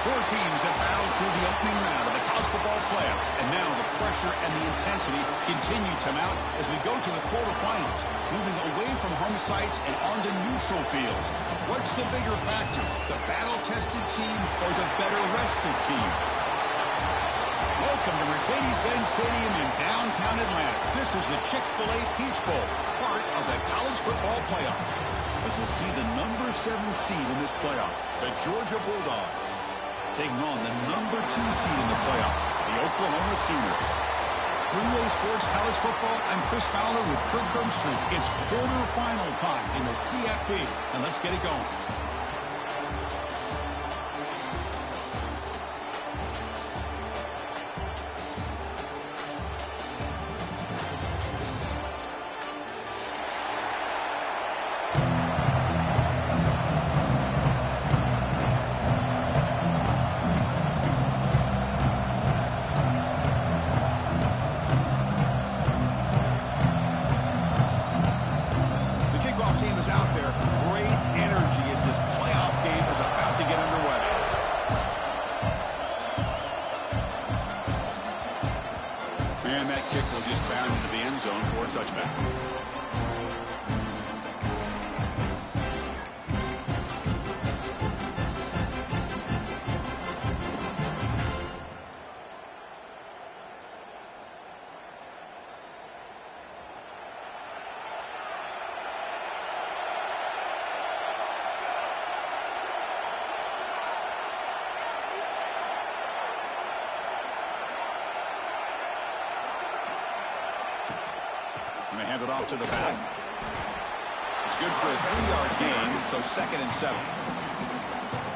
Four teams have battled through the opening round of the college football playoff, and now the pressure and the intensity continue to mount as we go to the quarterfinals, moving away from home sites and onto neutral fields. What's the bigger factor, the battle-tested team or the better-rested team? Welcome to Mercedes-Benz Stadium in downtown Atlanta. This is the Chick-fil-A Peach Bowl, part of the college football playoff. As we'll see the number 7 seed in this playoff, the Georgia Bulldogs, taking on the number 2 seed in the playoff, the Oklahoma Sooners. 3A Sports College Football, I'm Chris Fowler with Kirk Herbstreit. It's quarterfinal time in the CFP, and let's get it going. Going to hand it off to the back. It's good for a 3-yard gain, so 2nd and 7.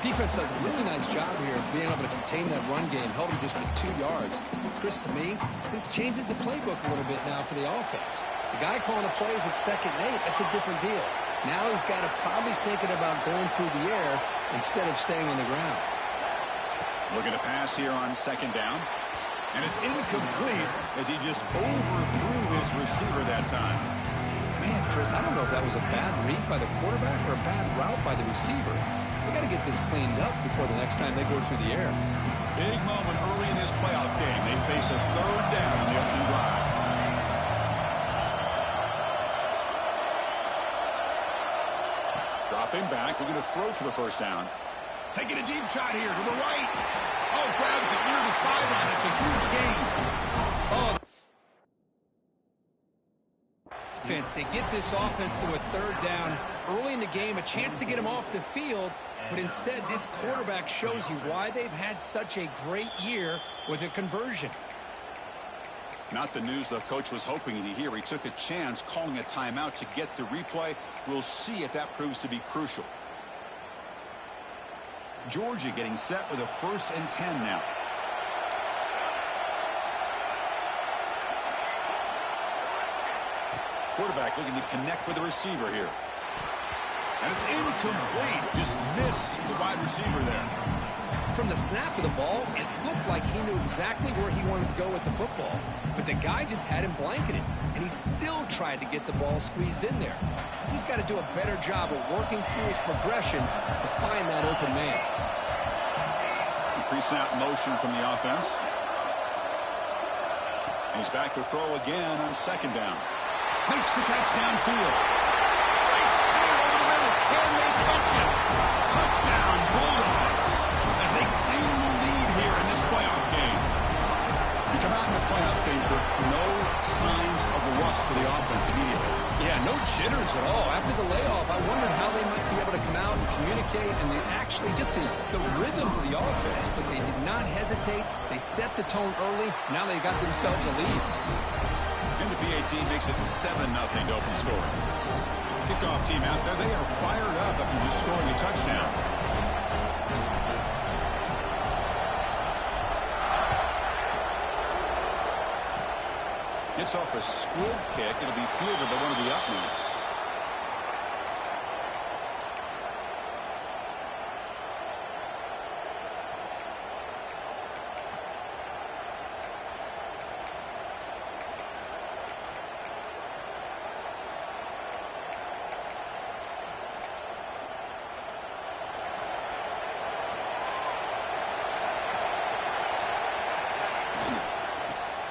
Defense does a really nice job here of being able to contain that run game, held him just with 2 yards. Chris, to me, this changes the playbook a little bit now for the offense. The guy calling the plays at 2nd and 8, that's a different deal. Now he's got to probably thinking about going through the air instead of staying on the ground. Looking to pass here on 2nd down. And it's incomplete as he just overthrew his receiver that time. Man, Chris, I don't know if that was a bad read by the quarterback or a bad route by the receiver. They got to get this cleaned up before the next time they go through the air. Big moment early in this playoff game. They face a 3rd down in the opening drive. Dropping back, we're going to throw for the first down. Taking a deep shot here to the right. Oh, grabs it near the sideline. It's a huge gain. Oh. They get this offense to a third down early in the game, a chance to get him off the field, but instead this quarterback shows you why they've had such a great year with a conversion. Not the news the coach was hoping to hear. He took a chance calling a timeout to get the replay. We'll see if that proves to be crucial. Georgia getting set with a 1st and 10 now. Quarterback looking to connect with the receiver here. And it's incomplete. Just missed the wide receiver there. From the snap of the ball, it looked like he knew exactly where he wanted to go with the football. But the guy just had him blanketed, and he still tried to get the ball squeezed in there. He's got to do a better job of working through his progressions to find that open man. Pre-snap motion from the offense. He's back to throw again on 2nd down. Makes the catch downfield. Breaks clear over the middle. Can they catch him? Touchdown, Bulldogs, as they claim the lead here in this playoff game. We come out in the playoff game for no signs of rust for the offense immediately. Yeah, no jitters at all. After the layoff, I wondered how they might be able to come out and communicate and actually just the rhythm to the offense, but they did not hesitate. They set the tone early. Now they got themselves a lead. And the BA team makes it 7-0 to open scoring. Kickoff team out there, they are fired up after just scoring a touchdown. Gets off a squib kick. It'll be fielded by one of the up men.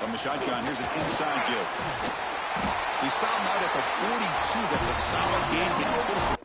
From the shotgun, here's an inside give. He stopped him out at the 42. That's a solid gain. Getting closer.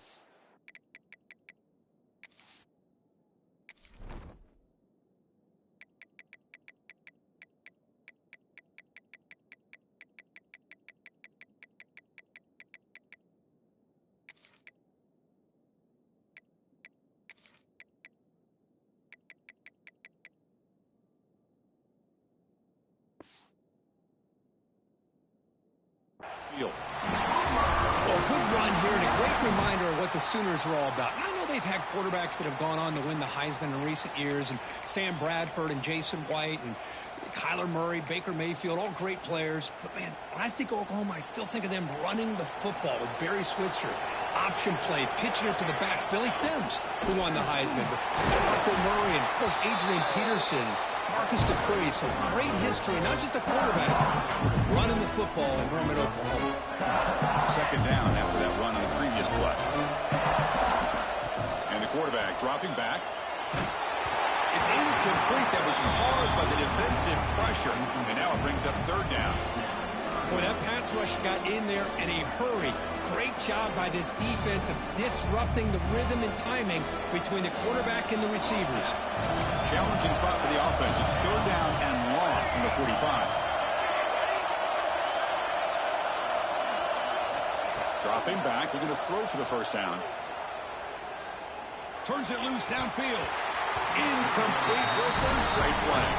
Well, good run here and a great reminder of what the Sooners are all about. I know they've had quarterbacks that have gone on to win the Heisman in recent years, and Sam Bradford and Jason White and Kyler Murray, Baker Mayfield, all great players. But, man, when I think of Oklahoma, I still think of them running the football with Barry Switzer. Option play, pitching it to the backs. Billy Sims, who won the Heisman. But Marco Murray and, of course, Adrian Peterson, Marcus Dupree. So great history, not just the quarterbacks, running the football in Norman, Oklahoma. 2nd down after that run on the previous play. And the quarterback dropping back. It's incomplete. That was caused by the defensive pressure. And now it brings up 3rd down. Boy, that pass rush got in there in a hurry. Great job by this defense of disrupting the rhythm and timing between the quarterback and the receivers. Challenging spot for the offense. It's 3rd down and long from the 45. Dropping back. We're going to throw for the 1st down. Turns it loose downfield. Incomplete with them. Straight play.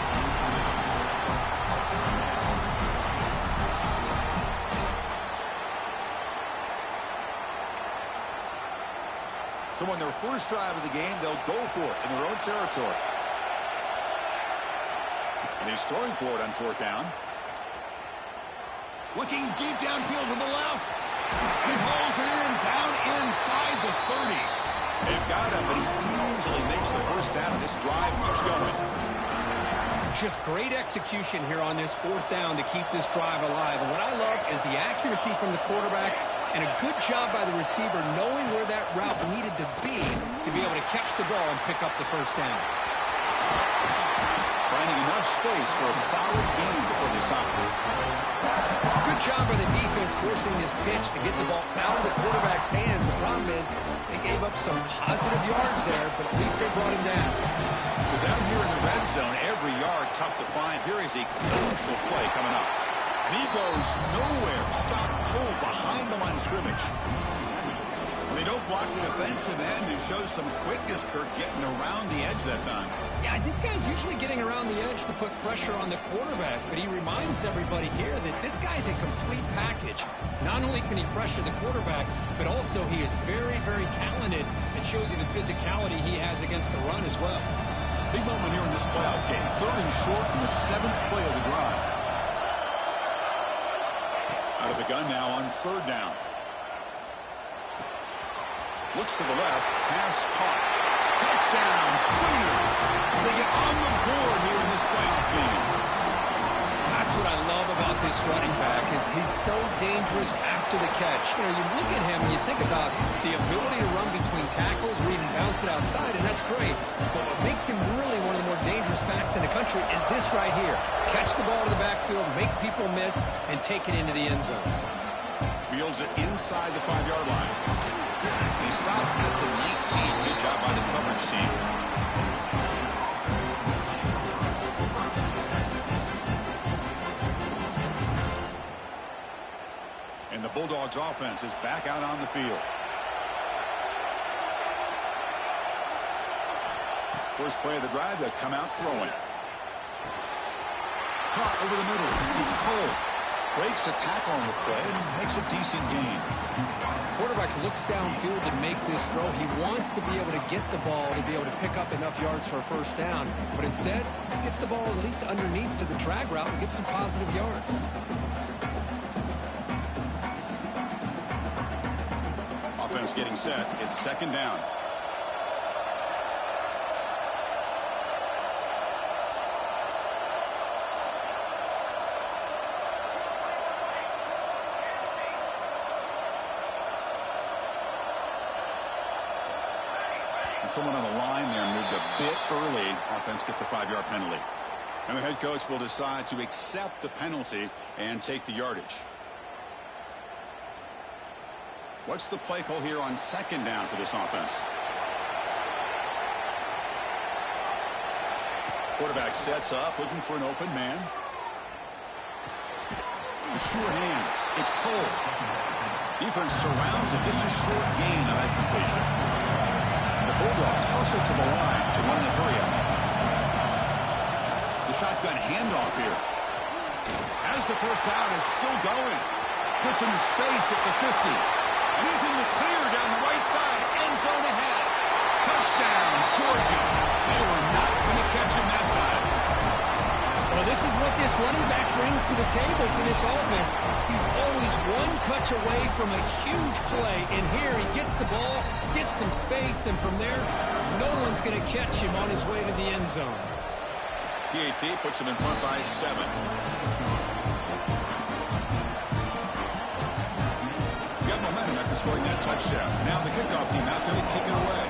So on their first drive of the game, they'll go for it in their own territory. And he's throwing for it on 4th down. Looking deep downfield to the left. And he hauls it in down inside the 30. They've got him, but he easily makes the 1st down. This drive keeps going. Just great execution here on this 4th down to keep this drive alive. And what I love is the accuracy from the quarterback and a good job by the receiver knowing where that route needed to be able to catch the ball and pick up the 1st down. Trying finding enough space for a solid gain before they stop it. Good job by the defense forcing this pitch to get the ball out of the quarterback's hands. The problem is they gave up some positive yards there, but at least they brought him down. So down here in the red zone, every yard tough to find. Here is a crucial play coming up. And he goes nowhere. Stop cold behind the line of scrimmage. They don't block the defensive end and show some quickness, Kirk, getting around the edge that time. Yeah, this guy's usually getting around the edge to put pressure on the quarterback, but he reminds everybody here that this guy's a complete package. Not only can he pressure the quarterback, but also he is very, very talented and shows you the physicality he has against the run as well. Big moment here in this playoff game. 3rd and short in the 7th play of the drive. Out of the gun now on 3rd down. Looks to the left. Pass caught. Touchdown, Sooners, as they get on the board here in this playoff game. That's what I love about this running back is he's so dangerous after the catch. You know, you look at him and you think about the ability to run between tackles or even bounce it outside, and that's great. But what makes him really one of the more dangerous backs in the country is this right here. Catch the ball to the backfield, make people miss, and take it into the end zone. Fields it inside the 5-yard line. He stopped at the 19. Good job by the coverage team. And the Bulldogs offense is back out on the field. First play of the drive, they'll come out throwing. Caught over the middle. It's Cole. Breaks a tackle on the play and makes a decent gain. Quarterback looks downfield to make this throw. He wants to be able to get the ball to be able to pick up enough yards for a first down. But instead, he gets the ball at least underneath to the drag route and gets some positive yards. Offense getting set. It's 2nd down. Someone on the line there moved a bit early. Offense gets a 5-yard penalty. And the head coach will decide to accept the penalty and take the yardage. What's the play call here on 2nd down for this offense? Quarterback sets up, looking for an open man. Sure hands. It's Cole. Defense surrounds it. Just a short gain on that completion. Bulldogs hustle to the line to run the hurry-up. The shotgun handoff here. As the first down is still going. Puts into space at the 50. And he's in the clear down the right side. End zone ahead. Touchdown, Georgia. They were not going to catch him that time. Well, this is what this running back brings to the table for this offense. He's always one touch away from a huge play. And here he gets the ball, gets some space, and from there, no one's going to catch him on his way to the end zone. PAT puts him in front by 7. Got momentum after scoring that touchdown. Now the kickoff team out there to kick it away.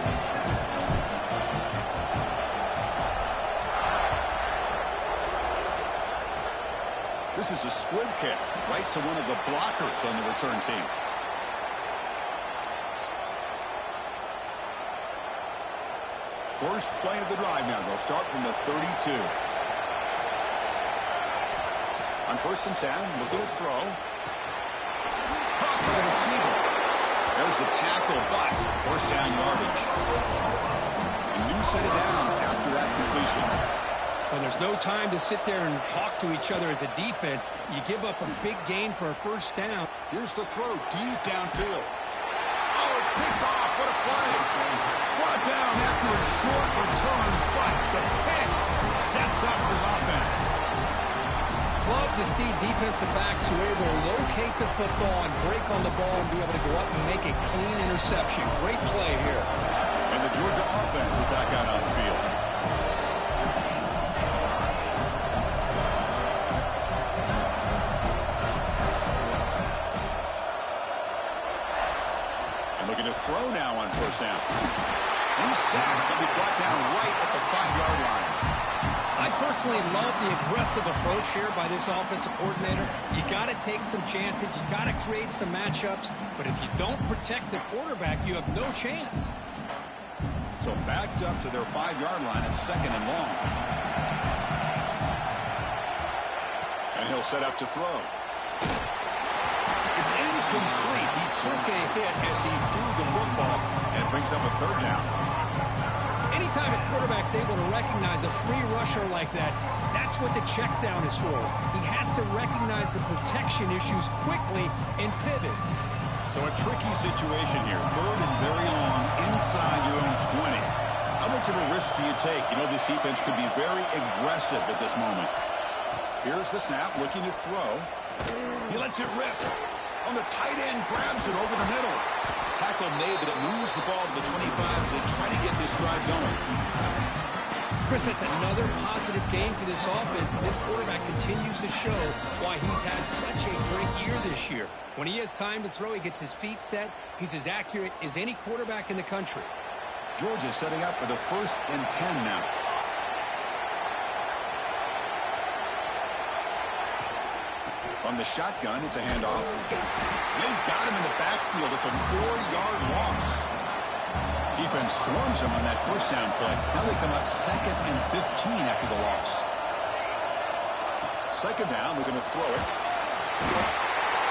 This is a squib kick right to one of the blockers on the return team. First play of the drive now. They'll start from the 32. On 1st and 10, look at a throw. Caught for the receiver. There's the tackle, but first down yardage. A new set of downs after that completion. Well, there's no time to sit there and talk to each other as a defense. You give up a big gain for a first down. Here's the throw deep downfield. Oh, it's picked off. What a play. Brought down after a short return, but the pick sets up his offense. Love to see defensive backs who are able to locate the football and break on the ball and be able to go up and make a clean interception. Great play here. And the Georgia offense is back out on the field. Looking to throw now on first down. He's sacked. He'll be brought down right at the 5-yard line. I personally love the aggressive approach here by this offensive coordinator. You got to take some chances. You got to create some matchups. But if you don't protect the quarterback, you have no chance. So backed up to their 5-yard line at 2nd and long. And he'll set up to throw. It's incomplete. He took a hit as he threw the football, and it brings up a 3rd down. Anytime a quarterback's able to recognize a free rusher like that, that's what the check down is for. He has to recognize the protection issues quickly and pivot. So a tricky situation here. 3rd and very long inside your own 20. How much of a risk do you take? You know, this defense could be very aggressive at this moment. Here's the snap, looking to throw. He lets it rip. On the tight end, grabs it over the middle. Tackle made, but it moves the ball to the 25 to try to get this drive going. Chris, that's another positive game for this offense, and this quarterback continues to show why he's had such a great year this year. When he has time to throw, he gets his feet set. He's as accurate as any quarterback in the country. Georgia setting up for the 1st and 10 now. On the shotgun, it's a handoff. They've got him in the backfield. It's a 4-yard loss. Defense swarms him on that 1st down play. Now they come up 2nd and 15 after the loss. 2nd down, we're going to throw it.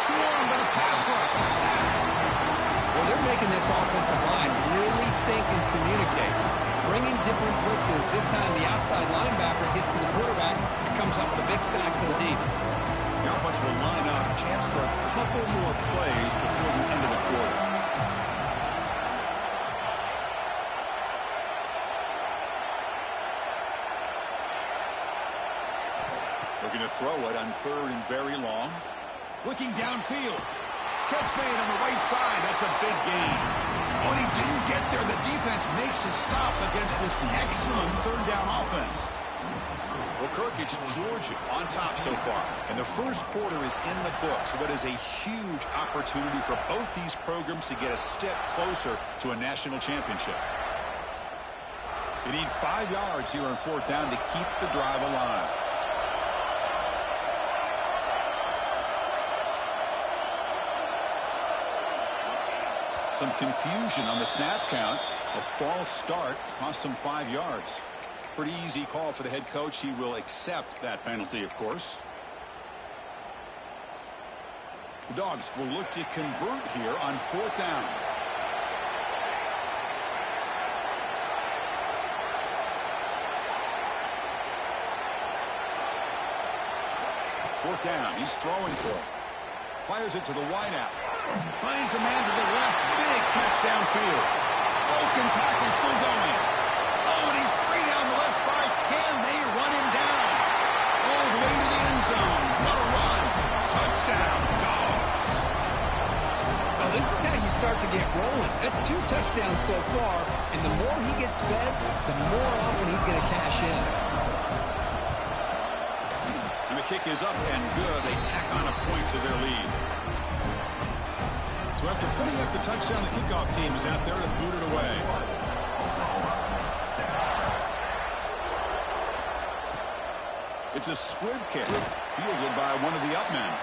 Swarmed by the pass rush. Well, they're making this offensive line really think and communicate. Bringing different blitzes. This time the outside linebacker gets to the quarterback and comes up with a big sack for the deep. The offense will line up. Chance for a couple more plays before the end of the quarter. Looking to throw it on 3rd and very long. Looking downfield. Catch made on the right side. That's a big gain. When he didn't get there, the defense makes a stop against this excellent 3rd down offense. Well, Kirk, it's Georgia on top so far. And the 1st quarter is in the books. What is a huge opportunity for both these programs to get a step closer to a national championship. You need 5 yards here on 4th down to keep the drive alive. Some confusion on the snap count. A false start cost them 5 yards. Pretty easy call for the head coach. He will accept that penalty, of course. The Dogs will look to convert here on 4th down. Fourth down. He's throwing for it. Fires it to the wideout. Finds a man to the left. Big catch downfield. Broken tackle still going. Oh, and he's free down the left side. Can they run him down? All the way to the end zone. What a run. Touchdown, Dogs. Well, this is how you start to get rolling. That's 2 touchdowns so far, and the more he gets fed, the more often he's going to cash in. And the kick is up and good. They tack on a point to their lead. So after putting up the touchdown, the kickoff team is out there to boot it away. It's a squib kick, fielded by one of the up men.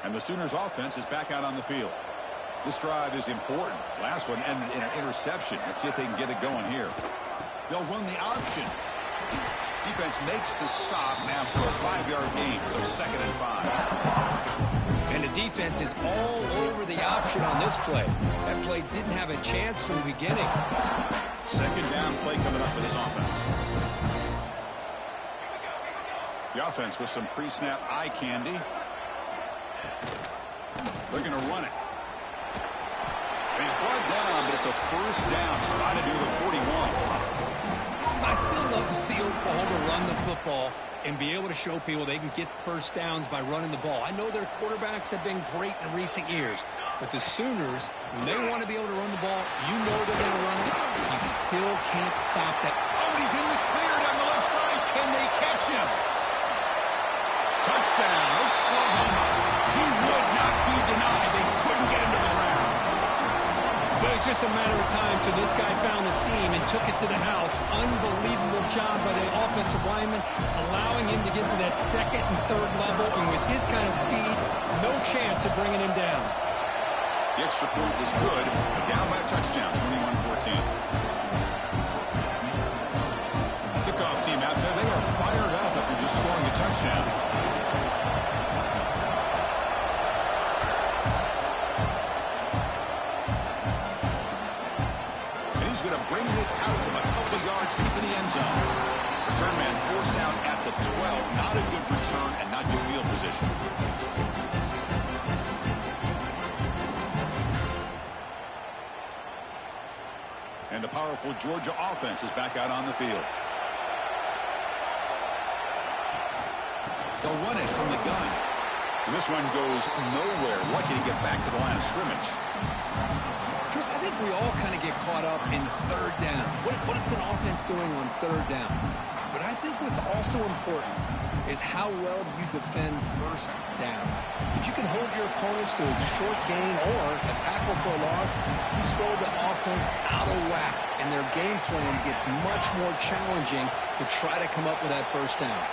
And the Sooners offense is back out on the field. This drive is important. Last one ended in an interception. Let's see if they can get it going here. They'll run the option. Defense makes the stop after a 5-yard gain, so 2nd and 5. And the defense is all over the option on this play. That play didn't have a chance from the beginning. 2nd down play coming up for this offense. The offense with some pre-snap eye candy. They're going to run it. And he's brought down, but it's a 1st down, spotted near the 41. I still love to see Oklahoma run the football and be able to show people they can get first downs by running the ball. I know their quarterbacks have been great in recent years, but the Sooners, when they want to be able to run the ball, you know they're going to run it. You still can't stop that. Oh, and he's in the clear down the left side. Can they catch him? Touchdown, Oklahoma. He would not be denied. They couldn't get him to the ground. But it's just a matter of time till this guy found the seam and took it to the house. Unbelievable job by the offensive lineman, allowing him to get to that second and third level. And with his kind of speed, no chance of bringing him down. The extra point was good, but down by a touchdown, 21-14. Kickoff team out there, they are fired up after just scoring a touchdown. And he's going to bring this out from a couple yards deep in the end zone. Return man forced out at the 12. Not a good return and not good field position. And the powerful Georgia offense is back out on the field. They'll run it from the gun. And this one goes nowhere. Lucky to get back to the line of scrimmage. Chris, I think we all kind of get caught up in third down. What is an offense doing on third down? But I think what's also important is how well you defend first down. If you can hold your opponents to a short gain or a tackle for a loss, you throw the offense out of whack, and their game plan gets much more challenging to try to come up with that first down.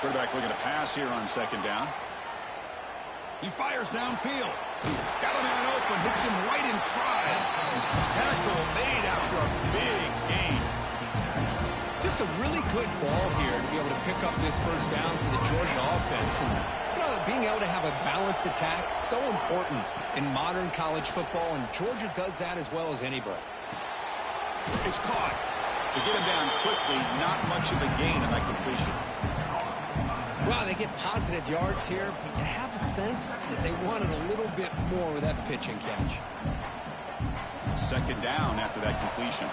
Quarterback looking to pass here on second down. He fires downfield. Got a man open, hits him right in stride. Tackle made after a big gain. Just a really good ball here to be able to pick up this first down for the Georgia offense. And you know, being able to have a balanced attack, so important in modern college football, and Georgia does that as well as anybody. It's caught. To get him down quickly, not much of a gain on that completion. Well, they get positive yards here, but you have a sense that they wanted a little bit more with that pitch and catch. Second down after that completion.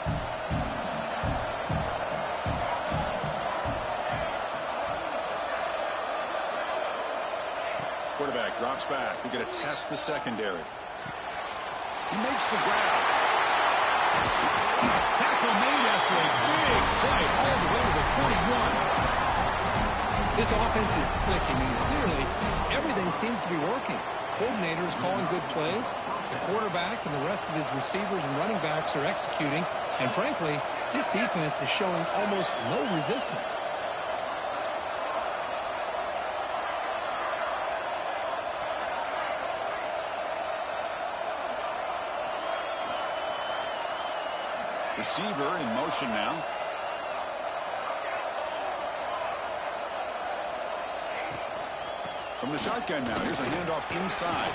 Quarterback drops back. We're going to test the secondary. He makes the grab. Tackle made after a big play all the way to the 41. This offense is clicking, and clearly everything seems to be working. The coordinator is calling good plays. The quarterback and the rest of his receivers and running backs are executing. And frankly, this defense is showing almost no resistance. Receiver in motion now. From the shotgun now, here's a handoff inside.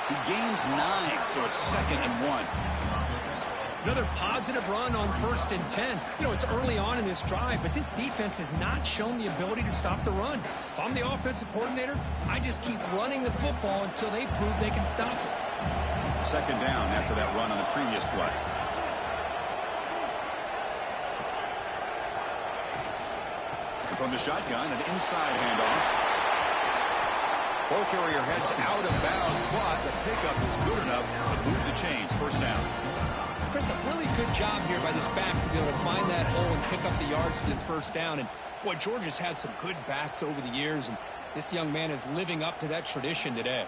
He gains 9, so it's 2nd and 1. Another positive run on 1st and 10. You know, it's early on in this drive, but this defense has not shown the ability to stop the run. If I'm the offensive coordinator, I just keep running the football until they prove they can stop it. Second down after that run on the previous play. And from the shotgun, an inside handoff. Ball carrier heads out of bounds, but the pickup is good enough to move the chains. First down. Chris, a really good job here by this back to be able to find that hole and pick up the yards for this first down. And, boy, Georgia's had some good backs over the years, and this young man is living up to that tradition today.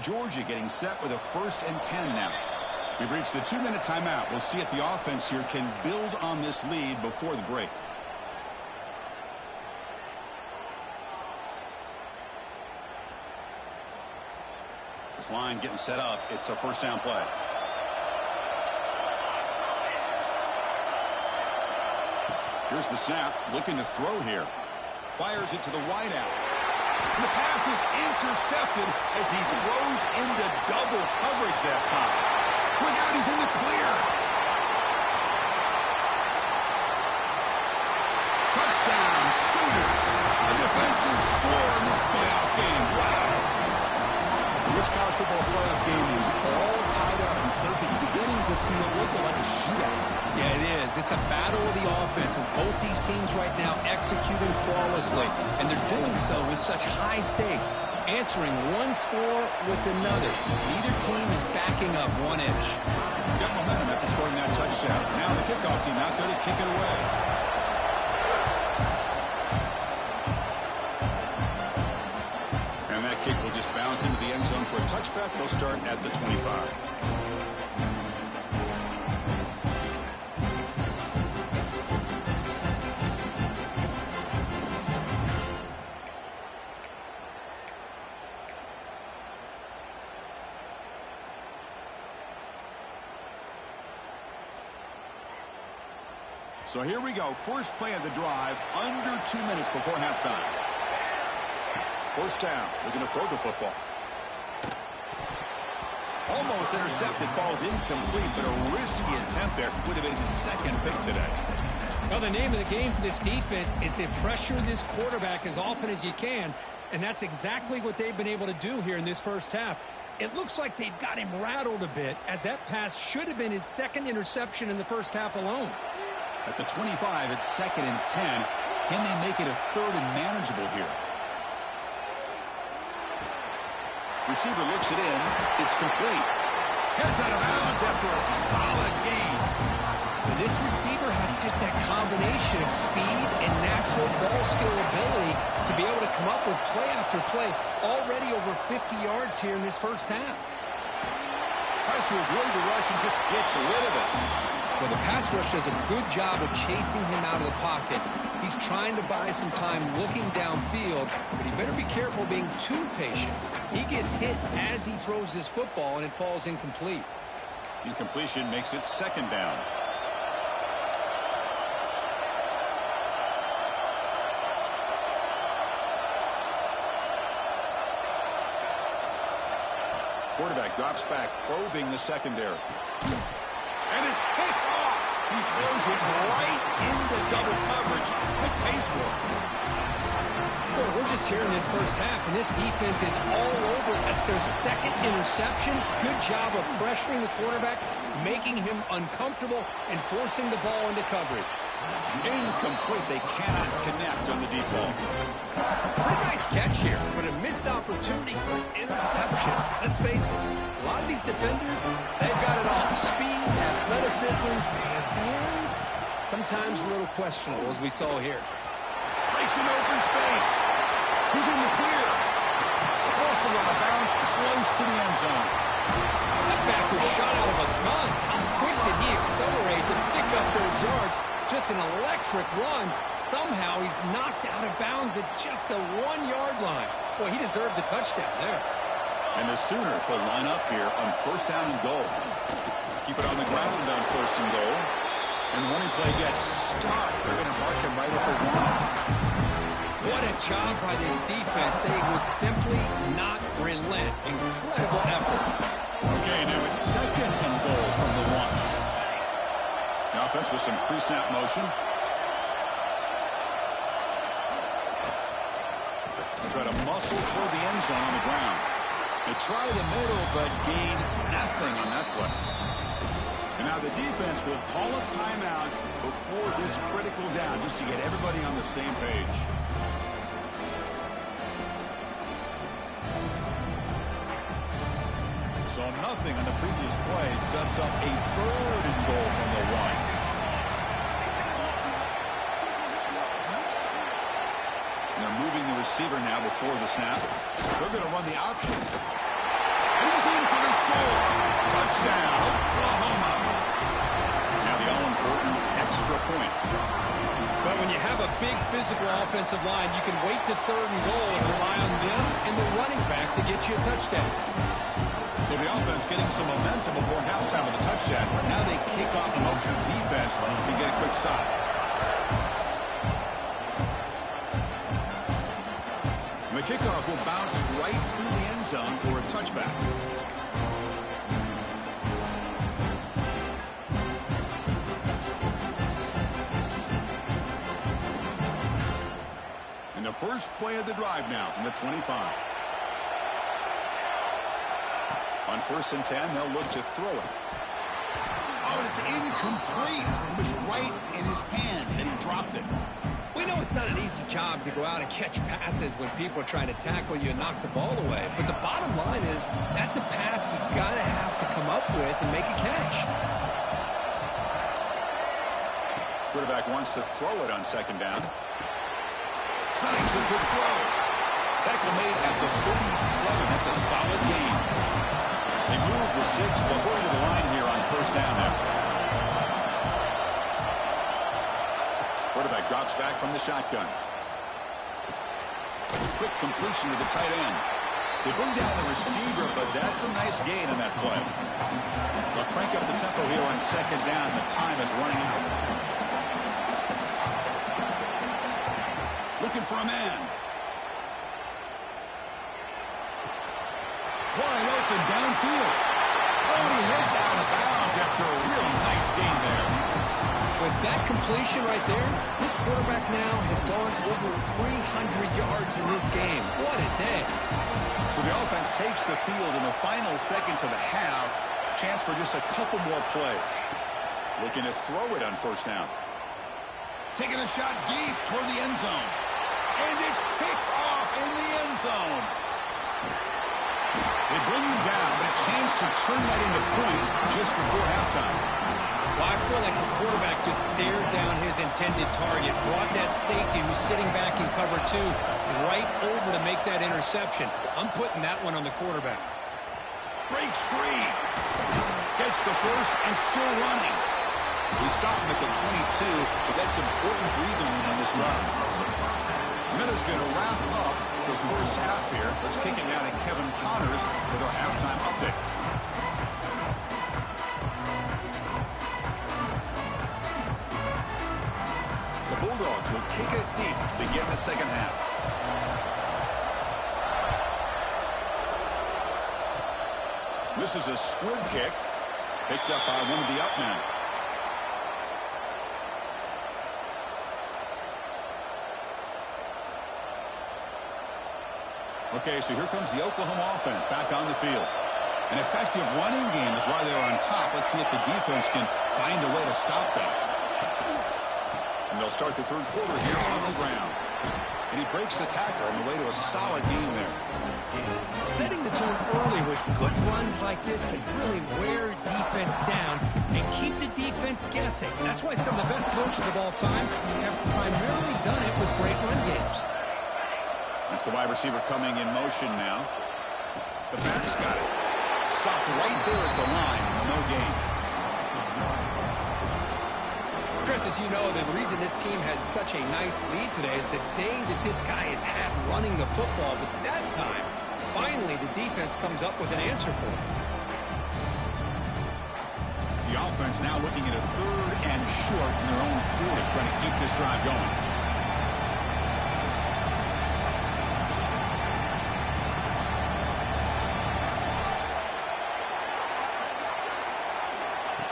Georgia getting set with a 1st and 10 now. We've reached the 2-minute timeout. We'll see if the offense here can build on this lead before the break. This line getting set up. It's a first down play. Here's the snap. Looking to throw here. Fires it to the wideout. And the pass is intercepted as he throws into double coverage that time. Look out, he's in the clear. Touchdown, Sooners. A defensive score in this playoff game. Wow. This college football playoff game is all tied up, and Kirk is beginning to feel like offenses. Both these teams right now executing flawlessly, and they're doing so with such high stakes, answering one score with another. Neither team is backing up one inch. Got momentum after scoring that touchdown. Now the kickoff team out there to kick it away. And that kick will just bounce into the end zone for a touchback. They'll start at the 25. So here we go. First play of the drive, under 2 minutes before halftime. First down. Looking to throw the football. Almost intercepted. Falls incomplete, but a risky attempt there. Would have been his second pick today. Well, the name of the game for this defense is to pressure this quarterback as often as you can, and that's exactly what they've been able to do here in this first half. It looks like they've got him rattled a bit, as that pass should have been his second interception in the first half alone. At the 25, it's 2nd and 10. Can they make it a 3rd and manageable here? Receiver looks it in. It's complete. Heads out of bounds after a solid gain. This receiver has just that combination of speed and natural ball skill ability to be able to come up with play after play. Already over 50 yards here in this first half. Tries to avoid the rush and just gets rid of it. Well, the pass rush does a good job of chasing him out of the pocket. He's trying to buy some time looking downfield, but he better be careful being too patient. He gets hit as he throws this football, and it falls incomplete. Incompletion makes it 2nd down. Quarterback drops back, probing the secondary. And it's picked off. He throws it right into double coverage and pays for it. Well, we're just here in this first half, and this defense is all over. That's their second interception. Good job of pressuring the quarterback, making him uncomfortable, and forcing the ball into coverage. Incomplete. They cannot connect on the deep ball. Pretty nice catch here, but a missed opportunity for an interception. Let's face it, a lot of these defenders, they've got it all. Speed, athleticism, and hands. Sometimes a little questionable, as we saw here. Breaks in open space. He's in the clear. Also on the bounce, close to the end zone. That back was shot out of a gun. How quick did he accelerate to pick up those yards? Just an electric run. Somehow he's knocked out of bounds at just the 1-yard line. Boy, he deserved a touchdown there. And the Sooners will line up here on 1st down and goal. Keep it on the ground on 1st and goal. And the running play gets stopped. They're going to mark him right at the 1. What a job by this defense. They would simply not relent. Incredible effort. Okay, now it's 2nd and goal from the 1. The offense with some pre-snap motion. They try to muscle toward the end zone on the ground. They try the middle, but gain nothing on that play. And now the defense will call a timeout before this critical down, just to get everybody on the same page. So nothing on the previous play sets up a 3rd and goal from the 1. And they're moving the receiver now before the snap. They're going to run the option. And he's in for the score. Touchdown, Oklahoma. Now the all-important extra point. But when you have a big physical offensive line, you can wait to 3rd and goal and rely on them and the running back to get you a touchdown. So the offense getting some momentum before halftime with a touchdown. Now they kick off and hope for defense and get a quick stop. And the kickoff will bounce right through the end zone for a touchback. And the first play of the drive now from the 25. On 1st and 10, they'll look to throw it. Oh, and it's incomplete. It was right in his hands, and he dropped it. We know it's not an easy job to go out and catch passes when people are trying to tackle you and knock the ball away. But the bottom line is that's a pass you got to have to come up with and make a catch. Quarterback wants to throw it on second down. Sneaks a good throw. Tackle made at the 37. That's a solid gain. They move the 6. They'll go to the line here on first down now. Quarterback drops back from the shotgun. Quick completion to the tight end. They bring down the receiver, but that's a nice gain on that play. They'll crank up the tempo here on second down. The time is running out. Looking for a man. Wide open downfield. Oh, and he heads out of bounds after a real nice gain there. With that completion right there, this quarterback now has gone over 300 yards in this game. What a day. So the offense takes the field in the final seconds of the half. Chance for just a couple more plays. Looking to throw it on first down. Taking a shot deep toward the end zone. And it's picked off in the end zone. They bring him down, but a chance to turn that into points just before halftime. Well, I feel like the quarterback just stared down his intended target, brought that safety who's sitting back in cover 2 right over to make that interception. I'm putting that one on the quarterback. Breaks free. Gets the first and still running. We stop him at the 22, but that's important breathing room on this drive. Miller's going to wrap up the first half here. Let's kick it out at Kevin Connors with our halftime update. The Bulldogs will kick it deep to begin the second half. This is a squib kick picked up by one of the up men. Okay, so here comes the Oklahoma offense back on the field. An effective running game is why they're on top. Let's see if the defense can find a way to stop them. And they'll start the third quarter here on the ground. And he breaks the tackle on the way to a solid game there. Setting the tone early with good runs like this can really wear defense down and keep the defense guessing. That's why some of the best coaches of all time have primarily done it with great run games. That's the wide receiver coming in motion now. The back's got it. Stopped right there at the line. No gain. Chris, as you know, the reason this team has such a nice lead today is the day that this guy has had running the football. But that time, finally, the defense comes up with an answer for him. The offense now looking at a 3rd and short in their own 40, trying to keep this drive going.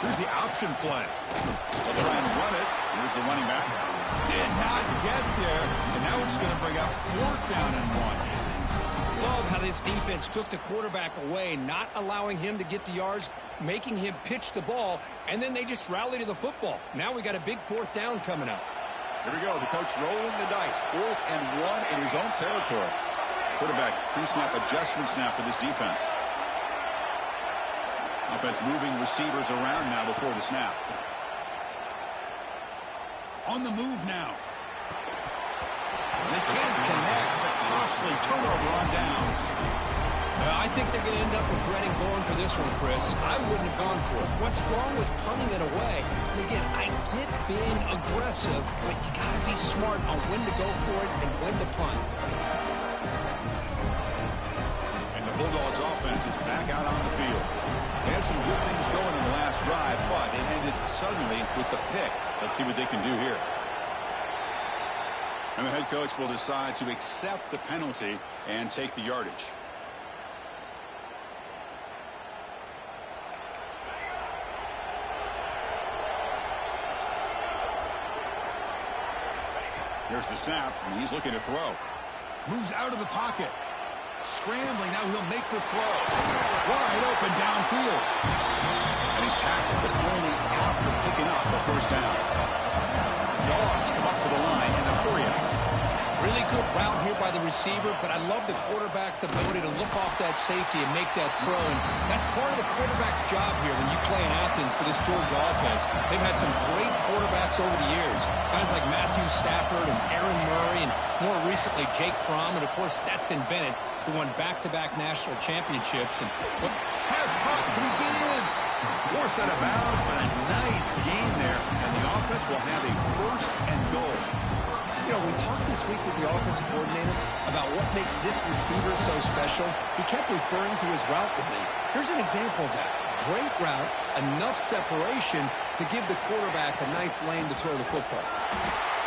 Here's the option play. They'll try and run it. Here's the running back. Did not get there. And now it's going to bring up 4th down and 1. Love how this defense took the quarterback away, not allowing him to get the yards, making him pitch the ball, and then they just rally to the football. Now we got a big 4th down coming up. Here we go. The coach rolling the dice. 4th and 1 in his own territory. Quarterback pre-snap adjustments now for this defense. Offense moving receivers around now before the snap. On the move now. They can't connect. A costly turnover on downs. I think they're going to end up regretting going for this one, Chris. I wouldn't have gone for it. What's wrong with punting it away? And again, I get being aggressive, but you got to be smart on when to go for it and when to punt. And the Bulldogs offense is back out on the field. They had some good things going in the last drive, but it ended suddenly with the pick. Let's see what they can do here. And the head coach will decide to accept the penalty and take the yardage. Here's the snap, and he's looking to throw. Moves out of the pocket. Scrambling, now he'll make the throw. Wide open downfield. And he's tackled, but only after picking up a first down. Dogs come up to the line in a hurry up. Really good route here by the receiver, but I love the quarterback's ability to look off that safety and make that throw. And that's part of the quarterback's job here when you play in Athens for this Georgia offense. They've had some great quarterbacks over the years. Guys like Matthew Stafford and Aaron Murray, and more recently Jake Fromm, and of course Stetson Bennett, who won back-to-back national championships. And Pass hot, can he get in? Forced out of bounds, but a nice gain there, and the offense will have a first and goal. You know, we talked this week with the offensive coordinator about what makes this receiver so special. He kept referring to his route running. Here's an example of that. Great route, enough separation to give the quarterback a nice lane to throw the football.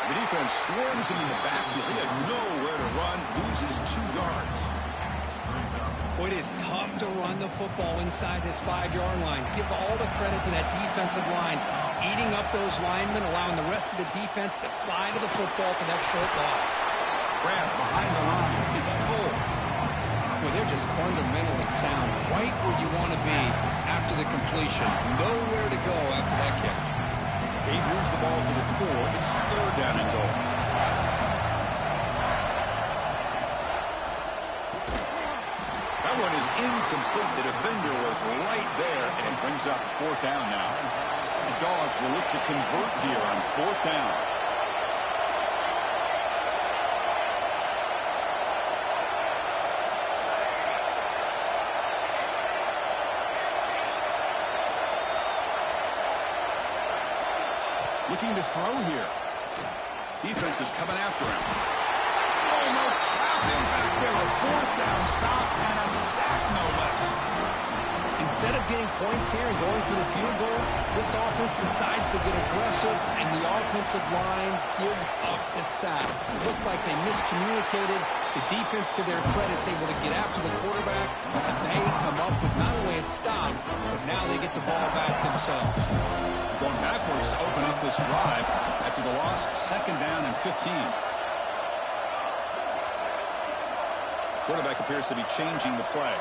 The defense swarms him in the backfield. He had nowhere to run, loses 2 yards. Boy, it is tough to run the football inside this 5-yard line. Give all the credit to that defensive line, eating up those linemen, allowing the rest of the defense to fly to the football for that short loss. Grab behind the line. It's Cole. Boy, they're just fundamentally sound, right where you want to be after the completion. Nowhere to go after that catch. He moves the ball to the 4. It's 3rd down and goal. That one is incomplete. The defender was right there, and it brings up 4th down now. The Dogs will look to convert here on 4th down. Looking to throw here. Defense is coming after him. Oh, no, trapped him back there. A 4th down stop and a sack, no less. Instead of getting points here and going for the field goal, this offense decides to get aggressive, and the offensive line gives up the sack. It looked like they miscommunicated. The defense, to their credit, is able to get after the quarterback, and they come up with not only a stop, but now they get the ball back themselves. Going backwards to open up this drive after the loss, 2nd down and 15. Quarterback appears to be changing the play.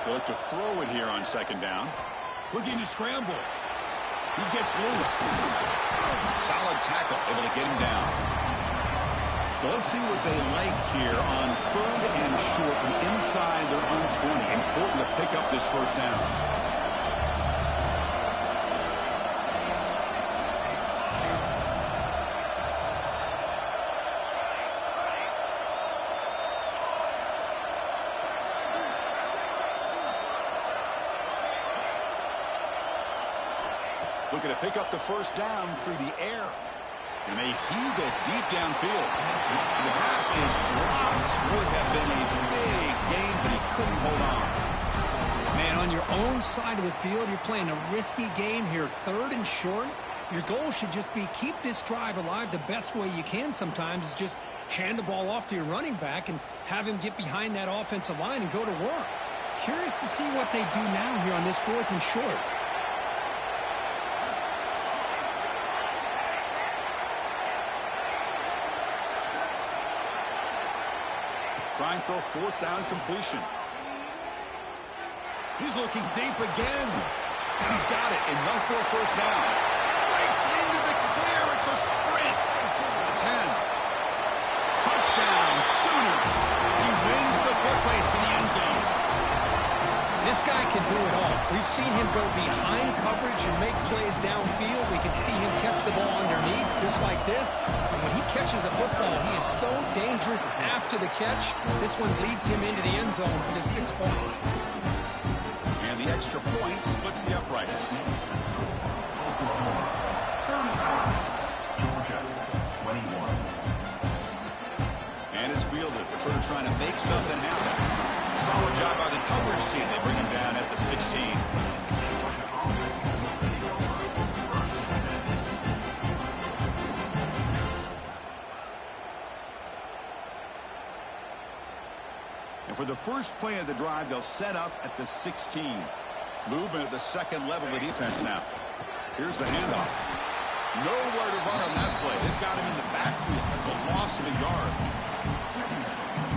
They'll look to throw it here on 2nd down. Looking to scramble. He gets loose. Solid tackle, able to get him down. So let's see what they like here on 3rd and short from inside their own 20. Important to pick up this first down. Looking to pick up the first down through the air. And they heave it deep downfield. And the pass is dropped. Would have been a big gain, but he couldn't hold on. Man, on your own side of the field, you're playing a risky game here. 3rd and short. Your goal should just be keep this drive alive the best way you can sometimes is just hand the ball off to your running back and have him get behind that offensive line and go to work. Curious to see what they do now here on this 4th and short. Trying for a 4th down completion. He's looking deep again. He's got it. Enough for a first down. Breaks into the clear. It's a sprint. 10. Touchdown, Sooners. He wins the foot race to the end zone. This guy can do it all. We've seen him go behind coverage and make plays downfield. We can see him catch the ball underneath, just like this. And when he catches a football, he is so dangerous after the catch. This one leads him into the end zone for the 6 points. And the extra point splits the uprights. Georgia, 21. And it's fielded. Paterno trying to make something happen. Solid job by the coverage team. They bring him down at the 16. And for the first play of the drive, they'll set up at the 16. Movement at the 2nd level of the defense now. Here's the handoff. Nowhere to run on that play. They've got him in the backfield. That's a loss of a yard.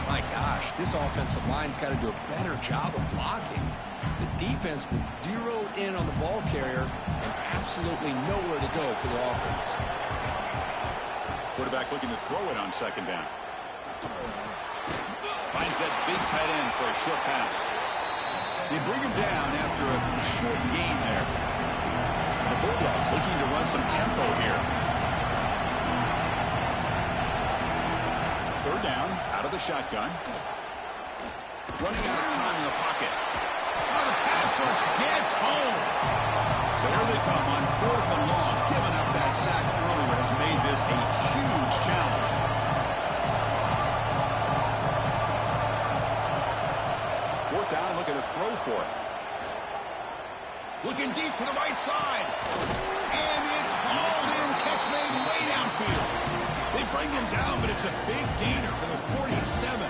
My gosh, this offensive line's got to do a better job of blocking. The defense was zeroed in on the ball carrier and absolutely nowhere to go for the offense. Quarterback looking to throw it on second down. Finds that big tight end for a short pass. They bring him down after a short gain there. The Bulldogs looking to run some tempo here. Third down, out of the shotgun. Running out of time in the pocket. Oh, the pass rush gets home. So here they come on 4th and long. Giving up that sack earlier has made this a huge challenge. Fourth down, look at a throw for it. Looking deep to the right side. And it's hauled in. Catch made way downfield. They bring him down, but it's a big gainer for the 47.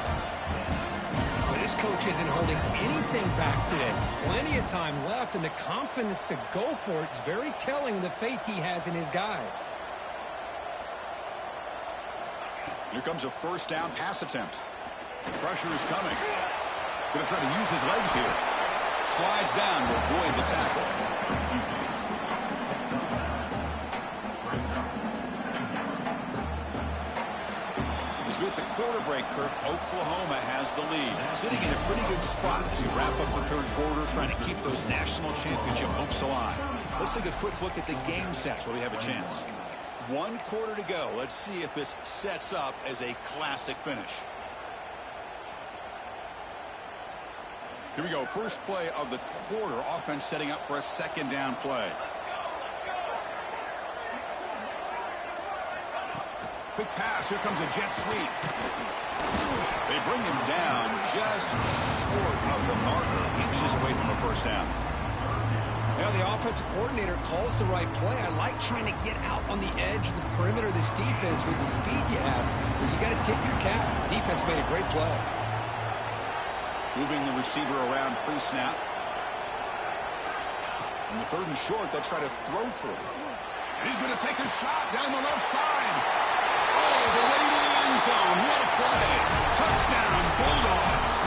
But this coach isn't holding anything back today. Plenty of time left, and the confidence to go for it is very telling of the faith he has in his guys. Here comes a first down pass attempt. Pressure is coming. Going to try to use his legs here. Slides down to avoid the tackle. He's with the quarter break, Kirk. Oklahoma has the lead. Sitting in a pretty good spot as we wrap up the third quarter, trying to keep those national championship hopes alive. Let's take a quick look at the game sets where we have a chance. 1 quarter to go. Let's see if this sets up as a classic finish. Here we go. First play of the quarter. Offense setting up for a second down play. Quick pass. Here comes a jet sweep. They bring him down just short of the marker. Inches away from a first down. Well, the offensive coordinator calls the right play. I like trying to get out on the edge of the perimeter of this defense with the speed you have. But you got to tip your cap. The defense made a great play. Moving the receiver around pre-snap. On the 3rd and short, they'll try to throw for it. And he's going to take a shot down the left side. Oh, the way to the end zone. What a play. Touchdown, Bulldogs.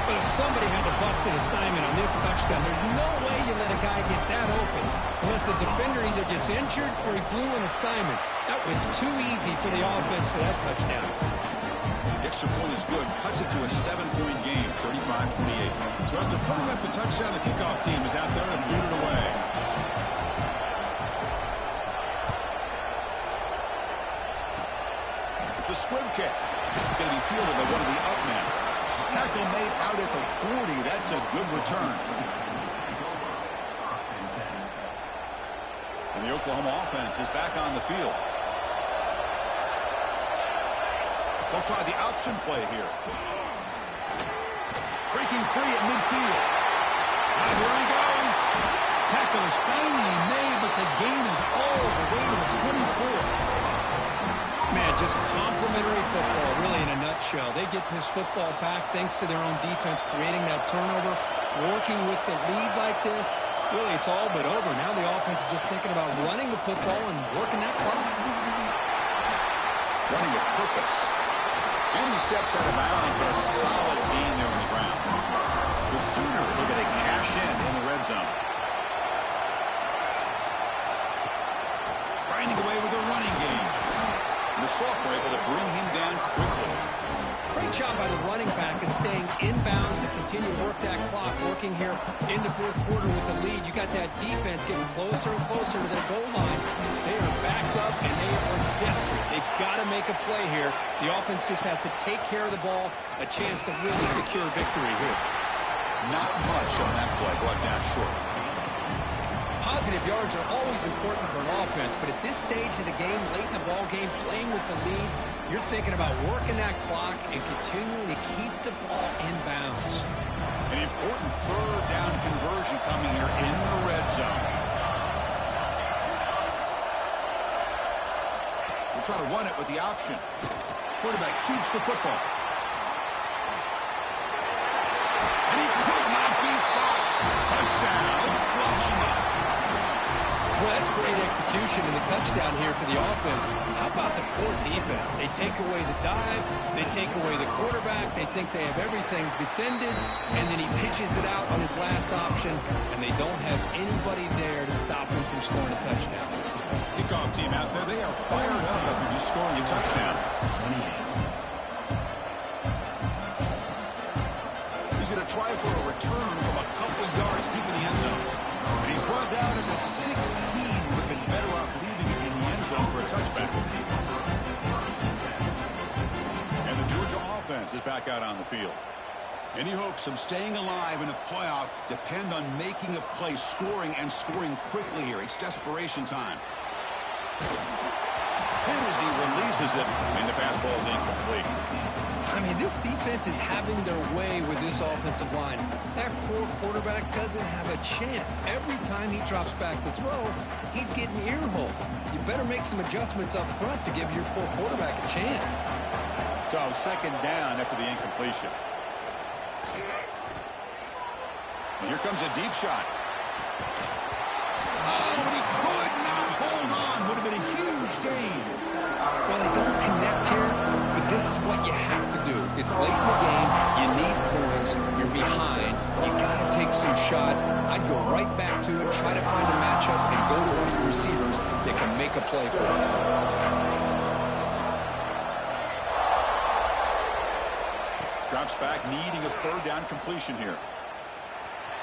But somebody had to bust an assignment on this touchdown. There's no way you let a guy get that open unless the defender either gets injured or he blew an assignment. That was too easy for the offense for that touchdown. The extra point is good. Cuts it to a 7-point game, 35-28. So after putting up the touchdown, the kickoff team is out there and boot it away. It's a squib kick. It's going to be fielded by one of the up men. Tackle made out at the 40. That's a good return. And the Oklahoma offense is back on the field. They'll try the option play here. Breaking free at midfield. Now here he goes. Tackle is finally made, but the gain is all the way to the 24. Man, just complimentary football, really, in a nutshell. They get this football back thanks to their own defense, creating that turnover, working with the lead like this. Really, it's all but over. Now the offense is just thinking about running the football and working that clock. Running with purpose. And he steps out of bounds, but a solid gain there on the ground. The Sooners are going to cash in the red zone. Grinding away with a running game. And the Soft were able to bring him down quickly. Great job by the running back of staying inbounds to continue to work that clock, working here in the 4th quarter with the lead. You got that defense getting closer and closer to their goal line. They are backed up, and they are desperate. They've got to make a play here. The offense just has to take care of the ball, a chance to really secure victory here. Not much on that play, brought down short. Positive yards are always important for an offense, but at this stage of the game, late in the ball game, playing with the lead, you're thinking about working that clock and continuing to keep the ball in bounds. An important 3rd down conversion coming here in the red zone. We'll try to run it with the option. Quarterback keeps the football. And he could not be stopped. Touchdown, Oklahoma. Well, that's great execution and a touchdown here for the offense. How about the poor defense? They take away the dive, they take away the quarterback, they think they have everything defended, and then he pitches it out on his last option, and they don't have anybody there to stop him from scoring a touchdown. Kickoff team out there, they are fired up after just scoring a touchdown. He's going to try for a return from a couple of yards deep in the end zone. And he's brought down at the 16, looking better off leaving it in the end zone for a touchback. And the Georgia offense is back out on the field. Any hopes of staying alive in a playoff depend on making a play, scoring, and scoring quickly here. It's desperation time. And as he releases it, and the pass ball is incomplete. I mean, this defense is having their way with this offensive line. That poor quarterback doesn't have a chance. Every time he drops back to throw, he's getting earholed. You better make some adjustments up front to give your poor quarterback a chance. So second down after the incompletion. Here comes a deep shot. Oh, but he could not hold on. Would have been a huge gain. Well, they don't connect here, but this is what you have to do. It's late in the game. You need points. You're behind. You got to take some shots. I'd go right back to it, try to find a matchup, and go to one of your receivers that can make a play for you. Drops back, needing a third down completion here.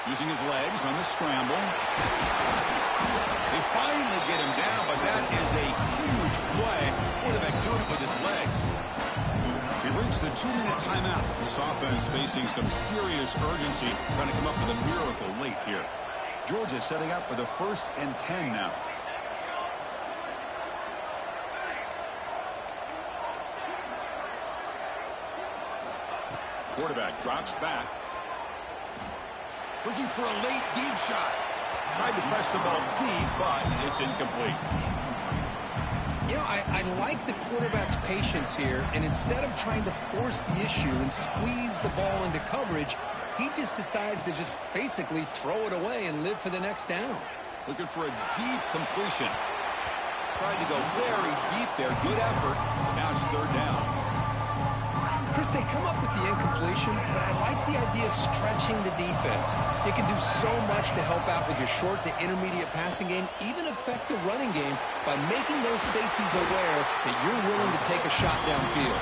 Using his legs on the scramble. They finally get him down, but that is a huge play. Quarterback doing it with his legs. We've reached the 2-minute timeout. This offense facing some serious urgency, trying to come up with a miracle late here. Georgia setting up with a 1st and 10 now. Quarterback drops back. Looking for a late deep shot. Tried to press the ball deep, but it's incomplete. You know, I like the quarterback's patience here, and instead of trying to force the issue and squeeze the ball into coverage, he just decides to just basically throw it away and live for the next down. Looking for a deep completion. Tried to go very deep there. Good effort. Now it's third down. Chris, they come up with the incompletion, but I like the idea of stretching the defense. You can do so much to help out with your short to intermediate passing game, even affect the running game by making those safeties aware that you're willing to take a shot downfield.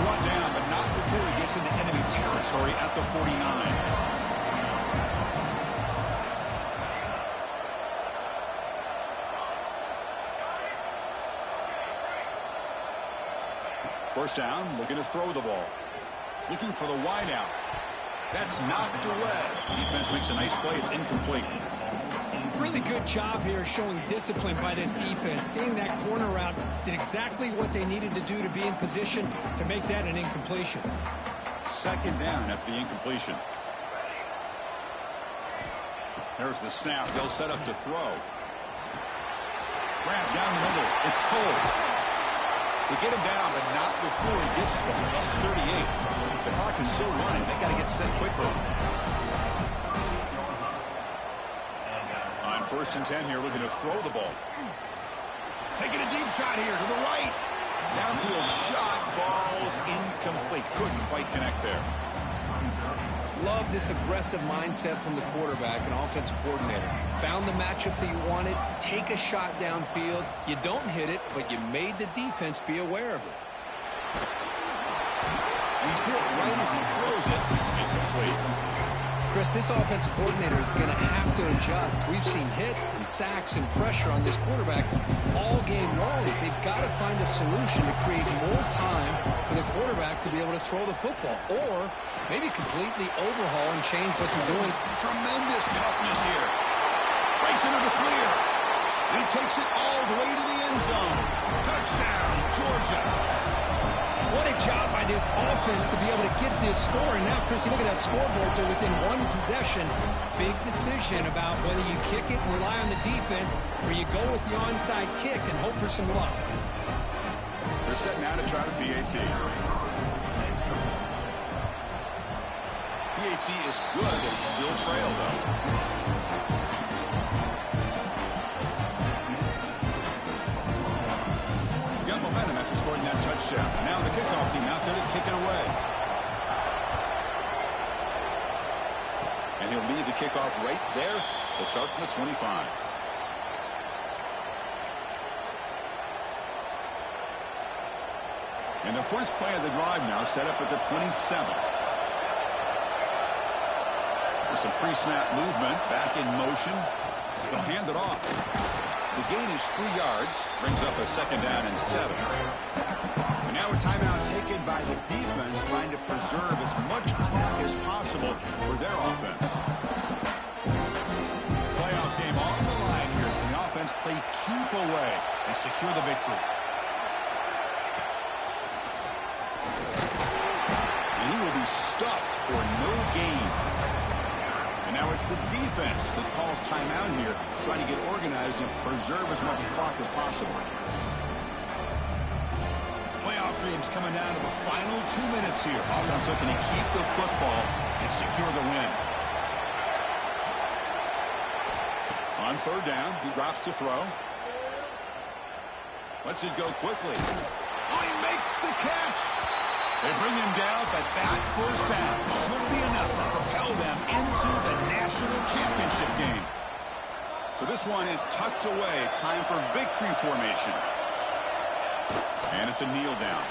Brought down, but not before he gets into enemy territory at the 49. First down, looking to throw the ball. Looking for the wide out. That's knocked away. Defense makes a nice play. It's incomplete. Really good job here showing discipline by this defense. Seeing that corner route did exactly what they needed to do to be in position to make that an incompletion. Second down after the incompletion. There's the snap. They'll set up to throw. Grab down the middle. It's Cole. They get him down, but not before he gets to plus 38. The clock is still running. They got to get set quickly. On 1st and 10 here, looking to throw the ball. Taking a deep shot here to the right. Downfield shot, falls incomplete. Couldn't quite connect there. Love this aggressive mindset from the quarterback and offensive coordinator. Found the matchup that you wanted, take a shot downfield. You don't hit it, but you made the defense be aware of it. He's hit right as he throws it. Incomplete. Chris, this offensive coordinator is going to have to adjust. We've seen hits and sacks and pressure on this quarterback all game long. They've got to find a solution to create more time for the quarterback to be able to throw the football, or maybe completely overhaul and change what they're doing. Tremendous toughness here. Breaks into the clear. He takes it all the way to the end zone. Touchdown, Georgia. What a job by this offense to be able to get this score. And now, Chris, you look at that scoreboard. They're within one possession. Big decision about whether you kick it and rely on the defense, or you go with the onside kick and hope for some luck. They're setting out to try the PAT. PAT is good. They still trail, though. touchdown. Now the kickoff team out there to kick it away. And he'll leave the kickoff right there to start from the 25. And the first play of the drive now set up at the 27. With some pre-snap movement, back in motion. They'll hand it off. The gain is 3 yards, brings up a second down and 7. And now a timeout taken by the defense, trying to preserve as much clock as possible for their offense. Playoff game on the line here. The offense play keep away and secure the victory. And he will be stuffed for no gain. And now it's the defense that calls timeout here, trying to get organized and preserve as much clock as possible. Playoff dreams coming down to the final 2 minutes here. Offense looking to keep the football and secure the win. On third down, he drops to throw. Lets it go quickly. Oh, he makes the catch. They bring him down, but that first down should be enough to propel them into the national championship game. So this one is tucked away. Time for victory formation. And it's a kneel down.